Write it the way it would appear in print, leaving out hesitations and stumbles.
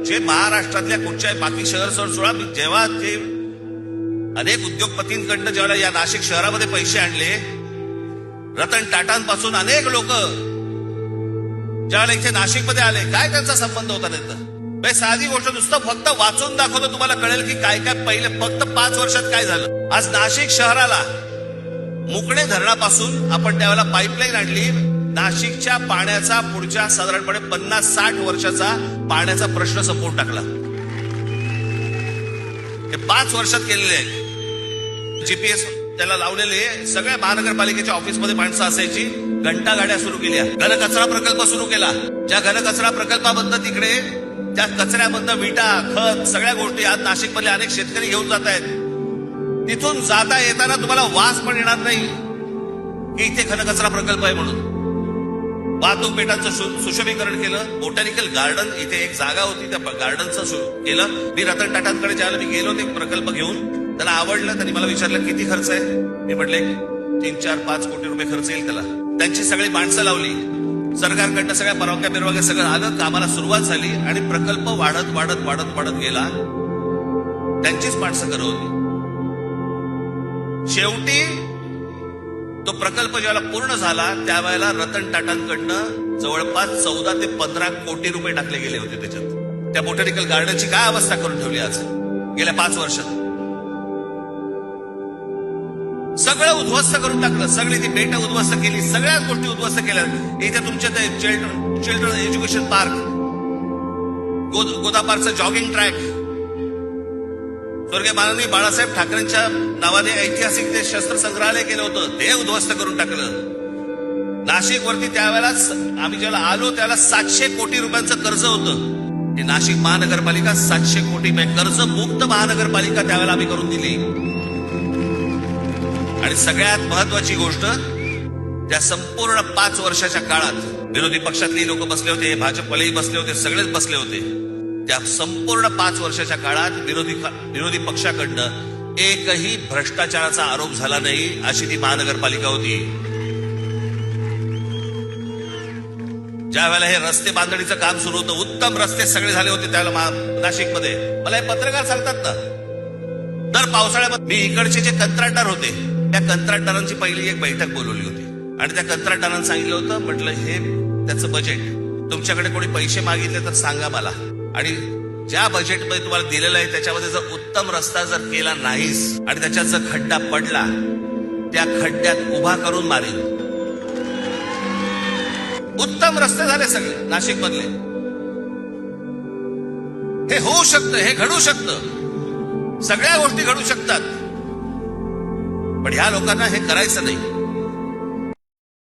जे महाराष्ट्रातल्या कुठच्याही बाकी शहर सोडा, जेव्हा जे अनेक उद्योगपतींकडनं जेव्हा या नाशिक शहरामध्ये पैसे आणले, रतन टाटांपासून अनेक लोक ज्यावेळेला इथे नाशिकमध्ये आले, काय त्यांचा संबंध होता नेता? साधी गोष्ट, नुसतं फक्त वाचून दाखवलं तुम्हाला कळेल की काय काय पहिले फक्त 5 वर्षात काय झालं. आज नाशिक शहराला मुकणे धरणापासून आपण त्यावेळेला पाईपलाईन आणली. नाशिकच्या पाण्याचा पुढच्या साधारणपणे 50-60 वर्षाचा पाण्याचा प्रश्न संपवून टाकला. हे 5 वर्षात केलेले आहे. जीपीएस त्याला लावलेले सगळ्या महानगरपालिकेच्या ऑफिसमध्ये माणसं असायची. घंटा गाड्या सुरू केल्या. घनकचरा प्रकल्प सुरू केला. ज्या घनकचरा प्रकल्पाबद्दल तिकडे त्या कचऱ्यामधनं विटा, खत, सगळ्या गोष्टी आज नाशिकमधले अनेक शेतकरी घेऊन जात आहेत. तिथून जाता येताना तुम्हाला वास पण येणार नाही की इथे घनकचरा प्रकल्प आहे म्हणून. वाहतूक पेटांचं सुशोभीकरण केलं. बोटॅनिकल गार्डन इथे एक जागा होती, त्या गार्डनचं केलं. मी रतन टाटांकडे ज्यावेळेला मी गेलो ते प्रकल्प घेऊन, त्यांना आवडलं. त्यांनी मला विचारलं किती खर्च आहे. मी म्हटले 3-4-5 कोटी रुपये खर्च येईल त्याला. त्यांची सगळी माणसं लावली. सरकारकडनं सगळ्या परवानग्या बिरवाग्या सगळं आलं. कामाला सुरुवात झाली आणि प्रकल्प वाढत वाढत वाढत वाढत गेला. त्यांचीच माणसं करवली. शेवटी तो प्रकल्प ज्यावेळेला पूर्ण झाला त्यावेळेला रतन टाटांकडनं जवळपास 14 ते 15 कोटी रुपये टाकले गेले होते त्याच्यात. त्या बोटॅनिकल गार्डनची काय अवस्था करून ठेवली आज गेल्या 5 वर्षात. सगळं उद्ध्वस्त करून टाकलं. सगळी ती बेट उद्ध्वस्त केली. सगळ्याच गोष्टी उद्ध्वस्त केल्या. इथे तुमचे ते चिल्ड्रन एज्युकेशन पार्क, गोदा पार्कचं जॉगिंग ट्रॅक, स्वर्गीय माननीय बाळासाहेब ठाकरेंच्या नावाने ऐतिहासिक ते शस्त्र संग्रहालय केलं होतं, ते उद्ध्वस्त करून टाकलं. नाशिक वरती त्यावेळेलाच आम्ही ज्याला आलो त्याला 700 कोटी रुपयांचं कर्ज होतं. हे नाशिक महानगरपालिका 700 कोटी कर्ज मुक्त महानगरपालिका त्यावेळेला आम्ही करून दिली. आणि सगळ्यात महत्वाची गोष्ट, त्या संपूर्ण 5 वर्षाच्या काळात विरोधी पक्षातली लोक बसले होते, भाजपवालेही बसले होते, सगळेच बसले होते. त्या संपूर्ण 5 वर्षाच्या काळात विरोधी पक्षाकडनं एकही भ्रष्टाचाराचा आरोप झाला नाही, अशी ती महानगरपालिका होती. ज्या वेळेला हे रस्ते बांधणीचं काम सुरू होतं, उत्तम रस्ते सगळे झाले होते त्यावेळेला नाशिकमध्ये. मला हे पत्रकार सांगतात ना, दर पावसाळ्यामध्ये मी इकडचे जे कंत्राटदार होते त्या कंत्राटदारांची पहिली एक बैठक बोलवली होती आणि त्या कंत्राटदारांना सांगितलं होतं, म्हटलं हे त्याचं बजेट, तुमच्याकडे कोणी पैसे मागितले तर सांगा मला, आणि ज्या बजेटमध्ये तुम्हाला दिलेलं आहे त्याच्यामध्ये जर उत्तम रस्ता जर केला नाहीस आणि त्याच्यात जर खड्डा पडला, त्या खड्ड्यात उभा करून मारेल. उत्तम रस्ते झाले सगळे नाशिक मधले. हे होऊ शकतं, हे घडू शकतं, सगळ्या गोष्टी घडू शकतात. पण ह्या लोकांना हे करायचं नाही.